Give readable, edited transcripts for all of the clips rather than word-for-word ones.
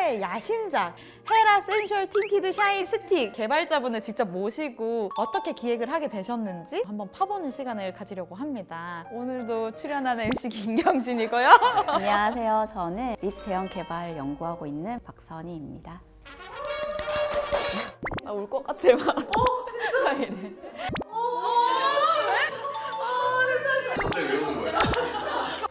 헤라의 야심작 헤라 센슈얼 틴티드 샤인 스틱 개발자분을 직접 모시고 어떻게 기획을 하게 되셨는지 한번 파보는 시간을 가지려고 합니다. 오늘도 출연하는 MC 김경진이고요. 안녕하세요. 저는 립 제형 개발 연구하고 있는 박선희입니다. 울 것 같아 막. 진짜? 갑자기 왜 우는 거예요?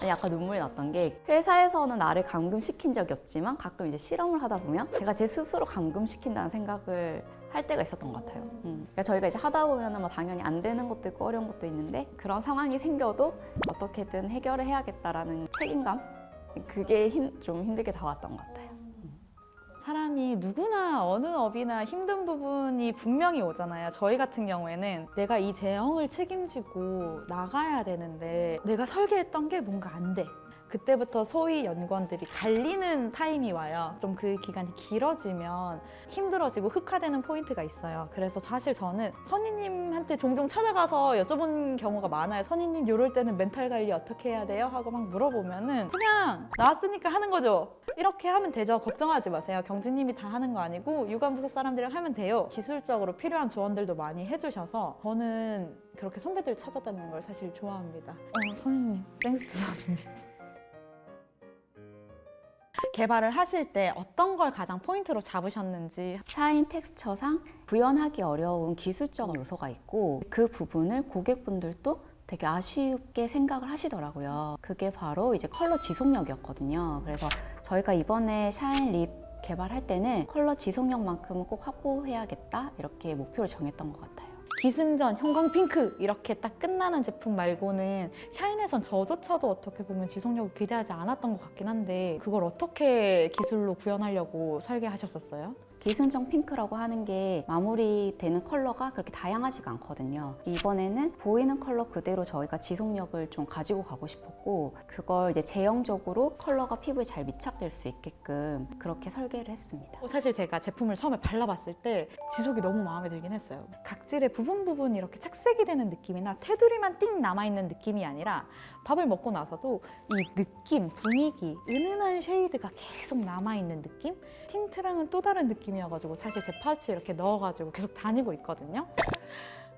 아니, 아까 눈물이 났던 게 회사에서는 나를 감금시킨 적이 없지만 가끔 이제 실험을 하다 보면 제가 제 스스로 감금시킨다는 생각을 할 때가 있었던 것 같아요. 그러니까 저희가 이제 하다 보면 뭐 당연히 안 되는 것도 있고 어려운 것도 있는데 그런 상황이 생겨도 어떻게든 해결을 해야겠다라는 책임감? 그게 좀 힘들게 다가왔던 것 같아요. 사람이 누구나 어느 업이나 힘든 부분이 분명히 오잖아요. 저희 같은 경우에는 내가 이 제형을 책임지고 나가야 되는데 내가 설계했던 게 뭔가 안 돼. 그때부터 소위 연구원들이 갈리는 타임이 와요. 좀 그 기간이 길어지면 힘들어지고 흑화되는 포인트가 있어요. 그래서 사실 저는 선희님한테 종종 찾아가서 여쭤본 경우가 많아요. 선희님 이럴 때는 멘탈 관리 어떻게 해야 돼요? 하고 막 물어보면은 그냥 나왔으니까 하는 거죠. 이렇게 하면 되죠. 걱정하지 마세요. 경진님이 다 하는 거 아니고 유관부서 사람들이랑 하면 돼요. 기술적으로 필요한 조언들도 많이 해주셔서 저는 그렇게 선배들 찾아다니는 걸 사실 좋아합니다. 선희님, 땡스 투 선희님. 개발을 하실 때 어떤 걸 가장 포인트로 잡으셨는지. 샤인 텍스처상 구현하기 어려운 기술적 요소가 있고 그 부분을 고객분들도 되게 아쉽게 생각을 하시더라고요. 그게 바로 이제 컬러 지속력이었거든요. 그래서 저희가 이번에 샤인 립 개발할 때는 컬러 지속력만큼은 꼭 확보해야겠다 이렇게 목표를 정했던 것 같아요. 기승전, 형광핑크 이렇게 딱 끝나는 제품 말고는 샤인에선 저조차도 어떻게 보면 지속력을 기대하지 않았던 것 같긴 한데 그걸 어떻게 기술로 구현하려고 설계하셨었어요? 기승전 핑크라고 하는 게 마무리되는 컬러가 그렇게 다양하지가 않거든요. 이번에는 보이는 컬러 그대로 저희가 지속력을 좀 가지고 가고 싶었고 그걸 이제 제형적으로 컬러가 피부에 잘 밀착될 수 있게끔 그렇게 설계를 했습니다. 사실 제가 제품을 처음에 발라봤을 때 지속이 너무 마음에 들긴 했어요. 각질의 부분 이렇게 착색이 되는 느낌이나 테두리만 띵 남아있는 느낌이 아니라 밥을 먹고 나서도 이 느낌, 분위기, 은은한 쉐이드가 계속 남아있는 느낌? 틴트랑은 또 다른 느낌이어가지고 사실 제 파우치에 이렇게 넣어가지고 계속 다니고 있거든요.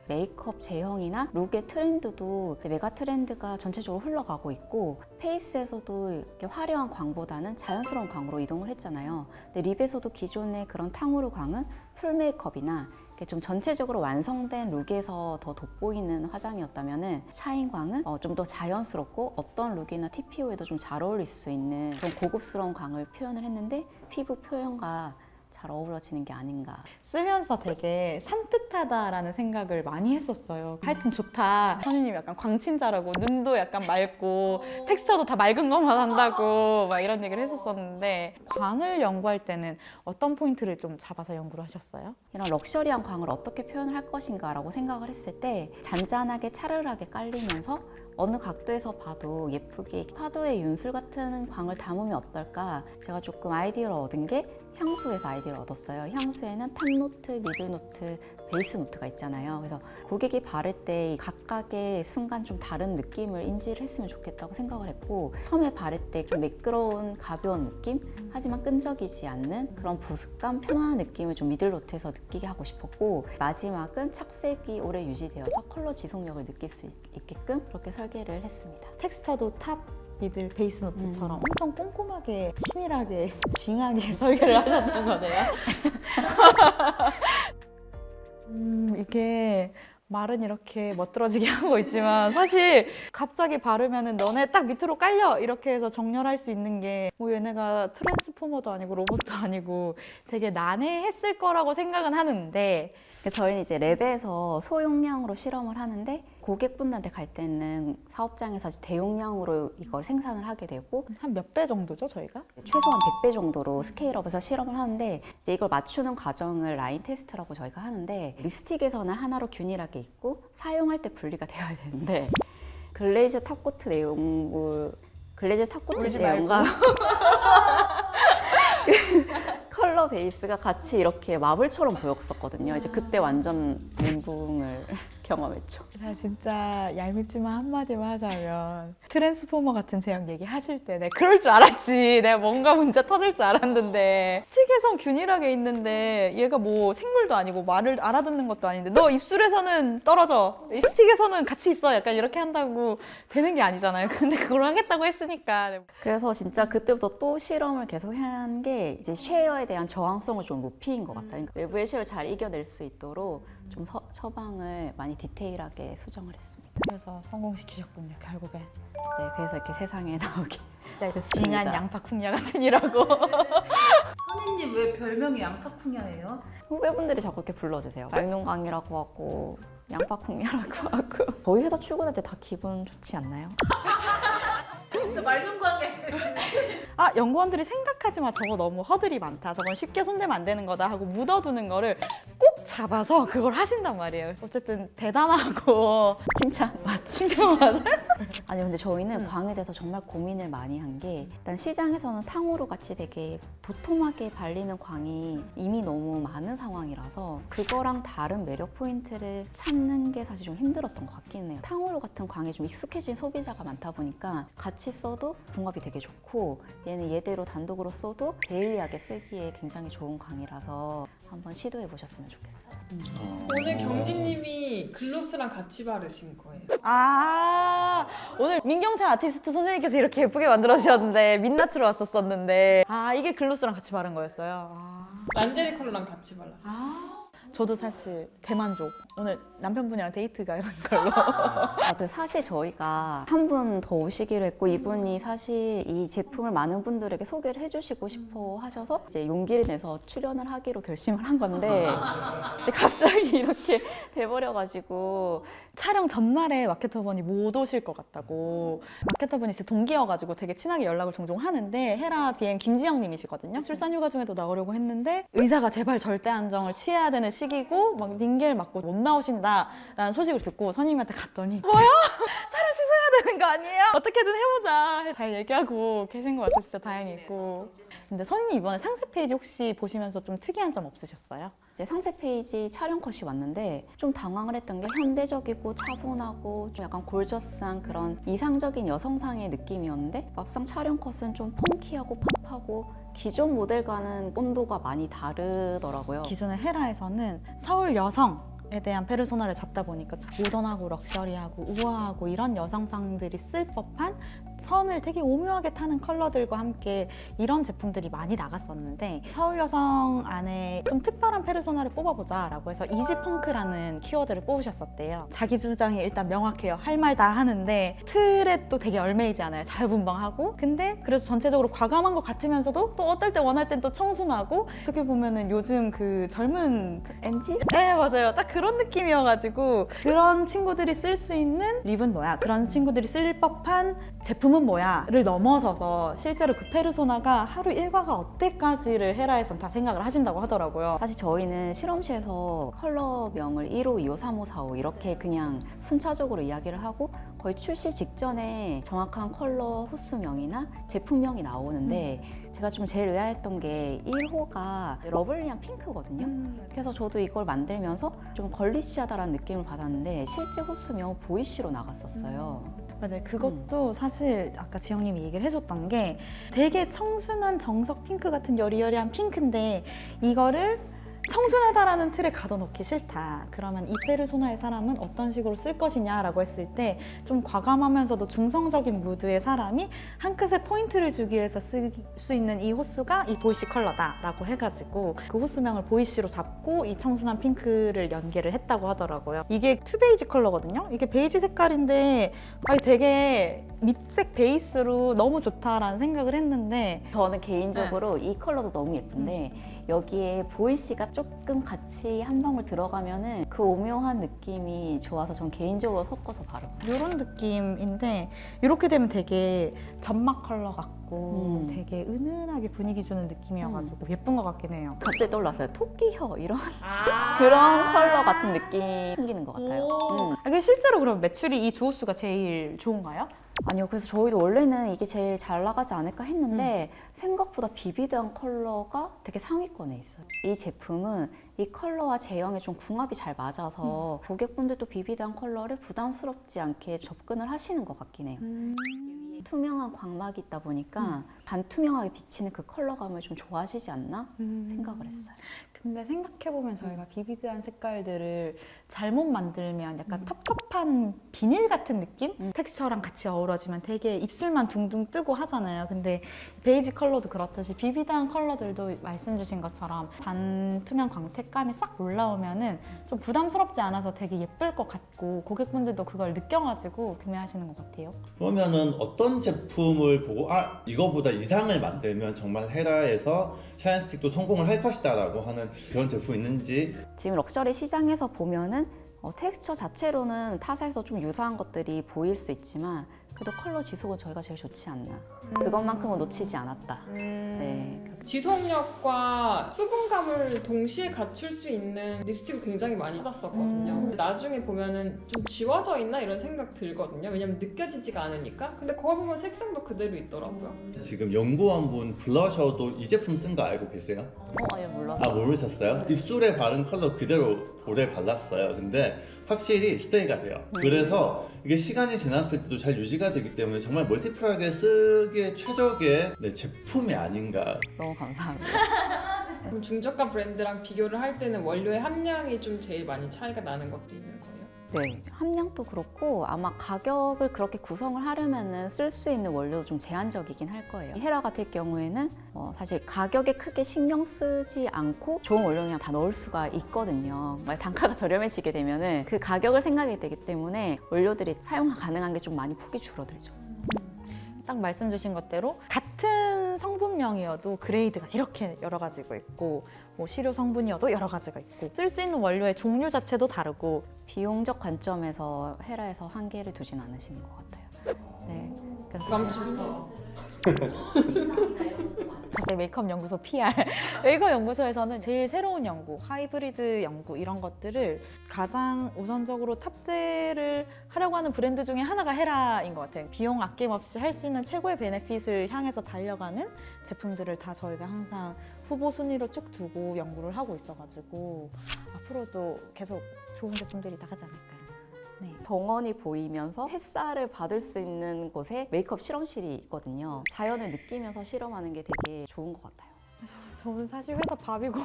메이크업 제형이나 룩의 트렌드도 메가 트렌드가 전체적으로 흘러가고 있고 페이스에서도 이렇게 화려한 광보다는 자연스러운 광으로 이동을 했잖아요. 근데 립에서도 기존의 그런 탕후루 광은 풀 메이크업이나 좀 전체적으로 완성된 룩에서 더 돋보이는 화장이었다면 샤인 광은 좀 더 자연스럽고 어떤 룩이나 TPO에도 좀 잘 어울릴 수 있는 그런 고급스러운 광을 표현을 했는데 피부 표현과 잘 어우러지는 게 아닌가. 쓰면서 되게 산뜻하다라는 생각을 많이 했었어요. 하여튼 좋다. 선생님이 약간 광친자라고 눈도 약간 맑고 텍스처도 다 맑은 것만 한다고 막 이런 얘기를 했었었는데 광을 연구할 때는 어떤 포인트를 좀 잡아서 연구를 하셨어요? 이런 럭셔리한 광을 어떻게 표현을 할 것인가라고 생각을 했을 때 잔잔하게 차르르하게 깔리면서 어느 각도에서 봐도 예쁘게 파도의 윤술 같은 광을 담으면 어떨까 제가 조금 아이디어를 얻은 게 향수에서 아이디어를 얻었어요. 향수에는 탑노트, 미들노트, 베이스노트가 있잖아요. 그래서 고객이 바를 때 각각의 순간 좀 다른 느낌을 인지를 했으면 좋겠다고 생각을 했고 처음에 바를 때 좀 매끄러운 가벼운 느낌? 하지만 끈적이지 않는 그런 보습감, 편안한 느낌을 좀 미들노트에서 느끼게 하고 싶었고 마지막은 착색이 오래 유지되어서 컬러 지속력을 느낄 수 있게끔 그렇게 설계를 했습니다. 텍스처도 탑, 미들, 베이스 노트처럼 엄청 꼼꼼하게 치밀하게 징하게 설계를 하셨던 거네요. 이게 말은 이렇게 멋들어지게 하고 있지만 사실 갑자기 바르면은 너네 딱 밑으로 깔려 이렇게 해서 정렬할 수 있는 게 뭐 얘네가 트랜스포머도 아니고 로봇도 아니고 되게 난해했을 거라고 생각은 하는데 저희는 이제 랩에서 소용량으로 실험을 하는데 고객분들한테 갈 때는 사업장에서 대용량으로 이걸 생산을 하게 되고 한 몇 배 정도죠 저희가? 최소한 100배 정도로 스케일업해서 실험을 하는데 이제 이걸 맞추는 과정을 라인 테스트라고 저희가 하는데 립스틱에서는 하나로 균일하게 있고 사용할 때 분리가 되어야 되는데 글레이즈 탑코트 내용과 컬러 컬러 베이스가 같이 이렇게 마블처럼 보였었거든요. 이제 그때 완전 멘붕을 경험했죠. 나 진짜 얄밉지만 한마디만 하자면 트랜스포머 같은 제형 얘기하실 때 내가 그럴 줄 알았지. 내가 뭔가 문제 터질 줄 알았는데 스틱에선 균일하게 있는데 얘가 뭐 생물도 아니고 말을 알아듣는 것도 아닌데 너 입술에서는 떨어져 이 스틱에서는 같이 있어 약간 이렇게 한다고 되는 게 아니잖아요. 근데 그걸 하겠다고 했으니까 그래서 진짜 그때부터 또 실험을 계속 한 게 이제 쉐어에 대한 저항성을 좀 높인 것 같아요. 그러니까 외부의 쉐어를 잘 이겨낼 수 있도록 좀 처방을 많이 디테일하게 수정을 했습니다. 그래서 성공시키셨군요 결국엔. 네, 그래서 이렇게 세상에 나오게. 진짜 이거 됐습니다. 징한 양파쿵냐 같은 이라고. 선희님 왜 별명이 양파쿵야예요? 후배분들이 자꾸 이렇게 불러주세요. 말농강이라고 하고 양파콩이라고 하고. 저희 회사 출근할 때 다 기분 좋지 않나요? 진짜 말동광에 아 연구원들이 생각하지만 저거 너무 허들이 많다. 저건 쉽게 손대면 안 되는 거다 하고 묻어두는 거를 꼭 잡아서 그걸 하신단 말이에요. 그래서 어쨌든 대단하고 칭찬. 칭찬 맞아요? 아니 근데 저희는 광에 대해서 정말 고민을 많이 한 게 일단 시장에서는 탕후루 같이 되게 도톰하게 발리는 광이 이미 너무 많은 상황이라서 그거랑 다른 매력 포인트를 찾는 게 사실 좀 힘들었던 것 같긴 해요. 탕후루 같은 광에 좀 익숙해진 소비자가 많다 보니까 같이 써도 궁합이 되게 좋고 얘는 얘대로 단독으로 써도 데일리하게 쓰기에 굉장히 좋은 광이라서 한번 시도해 보셨으면 좋겠어요. 오늘 경진님이 글로스랑 같이 바르신 거예요. 아 오늘 민경태 아티스트 선생님께서 이렇게 예쁘게 만들어 주셨는데 민낯으로 왔었었는데 아 이게 글로스랑 같이 바른 거였어요. 란제리 컬러랑 같이 발랐어요. 저도 사실 대만족. 오늘 남편분이랑 데이트 가는 걸로. 그 사실 저희가 한 분 더 오시기로 했고 이분이 사실 이 제품을 많은 분들에게 소개를 해주시고 싶어 하셔서 이제 용기를 내서 출연을 하기로 결심을 한 건데 이제 갑자기 이렇게 돼버려가지고 촬영 전날에 마케터분이 못 오실 것 같다고. 마케터분이 제 동기여가지고 되게 친하게 연락을 종종 하는데 헤라 BM 김지영 님이시거든요. 출산휴가 중에도 나오려고 했는데 의사가 제발 절대 안정을 취해야 되는 시기고 막 링겔 맞고 못 나오신다라는 소식을 듣고 선임한테 갔더니 뭐야? 촬영 취소해야 되는 거 아니에요? 어떻게든 해보자. 잘 얘기하고 계신 것 같아서 진짜 다행이고. 근데 선임님 이번에 상세 페이지 혹시 보시면서 좀 특이한 점 없으셨어요? 이제 상세 페이지 촬영 컷이 왔는데 좀 당황을 했던 게 현대적이고 차분하고 좀 약간 골저스한 그런 이상적인 여성상의 느낌이었는데 막상 촬영 컷은 좀 펑키하고 팝하고 기존 모델과는 온도가 많이 다르더라고요. 기존의 헤라에서는 서울 여성에 대한 페르소나를 잡다 보니까 좀 모던하고 럭셔리하고 우아하고 이런 여성상들이 쓸 법한 선을 되게 오묘하게 타는 컬러들과 함께 이런 제품들이 많이 나갔었는데 서울 여성 안에 좀 특별한 페르소나를 뽑아보자 라고 해서 이지펑크라는 키워드를 뽑으셨었대요. 자기 주장이 일단 명확해요. 할 말 다 하는데 틀에 또 되게 얼매이지 않아요. 자유분방하고 근데 그래서 전체적으로 과감한 것 같으면서도 또 어떨 때 원할 땐 또 청순하고 어떻게 보면은 요즘 그 젊은 MG? 네 맞아요. 딱 그런 느낌이어가지고 그런 친구들이 쓸 수 있는 립은 뭐야? 그런 친구들이 쓸 법한 제품은 뭐야? 를 넘어서서 실제로 그 페르소나가 하루 일과가 어때까지를 헤라에선 다 생각을 하신다고 하더라고요. 사실 저희는 실험실에서 컬러명을 1호, 2호, 3호, 4호 이렇게 그냥 순차적으로 이야기를 하고 거의 출시 직전에 정확한 컬러 호수명이나 제품명이 나오는데 제가 좀 제일 의아했던 게 1호가 러블리한 핑크거든요. 그래서 저도 이걸 만들면서 좀 걸리시하다라는 느낌을 받았는데 실제 호수명 보이시로 나갔었어요. 맞아요. 그것도 사실 아까 지영님이 얘기를 해줬던 게 되게 청순한 정석 핑크 같은 여리여리한 핑크인데 이거를 청순하다라는 틀에 가둬놓기 싫다. 그러면 이 페르소나의 사람은 어떤 식으로 쓸 것이냐라고 했을 때 좀 과감하면서도 중성적인 무드의 사람이 한 끗의 포인트를 주기 위해서 쓸 수 있는 이 호수가 이 보이시 컬러다라고 해가지고 그 호수명을 보이시로 잡고 이 청순한 핑크를 연계를 했다고 하더라고요. 이게 투베이지 컬러거든요. 이게 베이지 색깔인데 되게 밉색 베이스로 너무 좋다라는 생각을 했는데 저는 개인적으로 이 컬러도 너무 예쁜데 여기에 보이시가 조금 같이 한 방울 들어가면은 그 오묘한 느낌이 좋아서 전 개인적으로 섞어서 바르거든요. 이런 느낌인데 이렇게 되면 되게 점막 컬러 같고 되게 은은하게 분위기 주는 느낌이어가지고 예쁜 것 같긴 해요. 갑자기 떠올랐어요. 토끼혀 이런 그런 컬러 같은 느낌 생기는 것 같아요. 이게 실제로 그럼 매출이 이 두 호수가 제일 좋은가요? 아니요. 그래서 저희도 원래는 이게 제일 잘 나가지 않을까 했는데 생각보다 비비드한 컬러가 되게 상위권에 있어요. 이 제품은 이 컬러와 제형에 좀 궁합이 잘 맞아서 고객분들도 비비드한 컬러를 부담스럽지 않게 접근을 하시는 것 같긴 해요. 투명한 광막이 있다 보니까 반투명하게 비치는 그 컬러감을 좀 좋아하시지 않나 생각을 했어요. 근데 생각해보면 저희가 비비드한 색깔들을 잘못 만들면 약간 텁텁한 비닐 같은 느낌? 텍스처랑 같이 어우러지면 되게 입술만 둥둥 뜨고 하잖아요. 근데 베이지 컬러도 그렇듯이 비비드한 컬러들도 말씀 주신 것처럼 반투명 광택감이 싹 올라오면은 좀 부담스럽지 않아서 되게 예쁠 것 같고 고객분들도 그걸 느껴가지고 구매하시는 것 같아요. 그러면은 어떤 제품을 보고 이거보다 이상을 만들면 정말 헤라에서 샤인스틱도 성공을 할 것이다 라고 하는 그런 제품 있는지. 지금 럭셔리 시장에서 보면은 텍스처 자체로는 타사에서 좀 유사한 것들이 보일 수 있지만 그래도 컬러 지속은 저희가 제일 좋지 않나. 그것만큼은 놓치지 않았다. 네. 지속력과 수분감을 동시에 갖출 수 있는 립스틱을 굉장히 많이 받았었거든요. 근데 나중에 보면은 좀 지워져 있나 이런 생각 들거든요. 왜냐면 느껴지지가 않으니까. 근데 거울 보면 색상도 그대로 있더라고요. 지금 연구원분 블러셔도 이 제품 쓴 거 알고 계세요? 아예 몰랐어요. 모르셨어요? 입술에 바른 컬러 그대로 볼에 발랐어요. 근데 확실히 스테이가 돼요. 그래서 이게 시간이 지났을 때도 잘 유지가 되기 때문에 정말 멀티플하게 쓰기에 최적의 제품이 아닌가. 너무 감사합니다. 그럼 중저가 브랜드랑 비교를 할 때는 원료의 함량이 좀 제일 많이 차이가 나는 것도 있는 거예요? 네, 함량도 그렇고 아마 가격을 그렇게 구성을 하려면은 쓸 수 있는 원료도 좀 제한적이긴 할 거예요. 헤라 같은 경우에는 사실 가격에 크게 신경 쓰지 않고 좋은 원료 그냥 다 넣을 수가 있거든요. 만약 단가가 저렴해지게 되면은 그 가격을 생각이 되기 때문에 원료들이 사용 가능한 게 좀 많이 폭이 줄어들죠. 딱 말씀 주신 것대로 같은 성분명이어도 그레이드가 이렇게 여러 가지가 있고 뭐 시료 성분이어도 여러 가지가 있고 쓸 수 있는 원료의 종류 자체도 다르고 비용적 관점에서 헤라에서 한계를 두진 않으시는 것 같아요. 네, 그래서 부담스럽다. 갑자기 메이크업 연구소 PR 메이크업 연구소에서는 제일 새로운 연구, 하이브리드 연구 이런 것들을 가장 우선적으로 탑재를 하려고 하는 브랜드 중에 하나가 헤라인 것 같아요. 비용 아낌없이 할 수 있는 최고의 베네핏을 향해서 달려가는 제품들을 다 저희가 항상 후보 순위로 쭉 두고 연구를 하고 있어가지고 앞으로도 계속 좋은 제품들이 나가지 않을까요? 네. 정원이 보이면서 햇살을 받을 수 있는 곳에 메이크업 실험실이 있거든요. 자연을 느끼면서 실험하는 게 되게 좋은 것 같아요. 저는 사실 회사 밥이고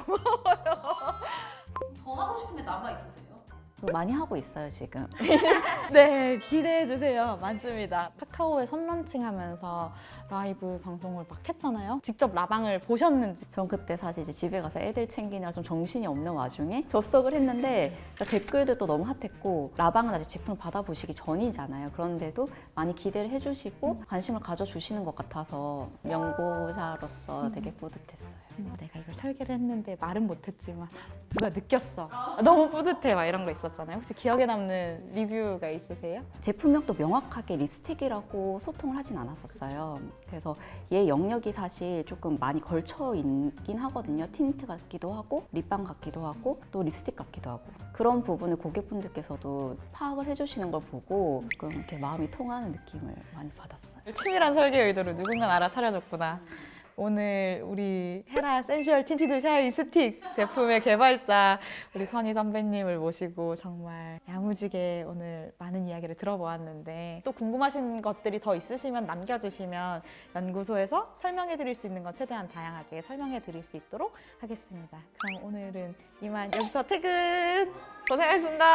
더 하고 싶은 게 남아 있으세요? 많이 하고 있어요, 지금. 네, 기대해 주세요. 많습니다. 카카오에 선런칭하면서 라이브 방송을 막 했잖아요. 직접 라방을 보셨는지. 전 그때 사실 이제 집에 가서 애들 챙기느라 좀 정신이 없는 와중에 접속을 했는데 댓글들도 너무 핫했고 라방은 아직 제품을 받아보시기 전이잖아요. 그런데도 많이 기대를 해주시고 관심을 가져주시는 것 같아서 연구자로서 되게 뿌듯했어요. 내가 이걸 설계를 했는데 말은 못했지만 누가 느꼈어. 너무 뿌듯해 막 이런 거 있었잖아요. 혹시 기억에 남는 리뷰가 있으세요? 제품명도 명확하게 립스틱이라고 소통을 하진 않았었어요. 그래서 얘 영역이 사실 조금 많이 걸쳐 있긴 하거든요. 틴트 같기도 하고 립밤 같기도 하고 또 립스틱 같기도 하고 그런 부분을 고객분들께서도 파악을 해주시는 걸 보고 조금 이렇게 마음이 통하는 느낌을 많이 받았어요. 치밀한 설계 의도를 누군가 알아차려줬구나. 오늘 우리 헤라 센슈얼 틴티드 샤인 스틱 제품의 개발자 우리 선희 선배님을 모시고 정말 야무지게 오늘 많은 이야기를 들어보았는데 또 궁금하신 것들이 더 있으시면 남겨주시면 연구소에서 설명해 드릴 수 있는 건 최대한 다양하게 설명해 드릴 수 있도록 하겠습니다. 그럼 오늘은 이만 여기서 퇴근! 고생하셨습니다.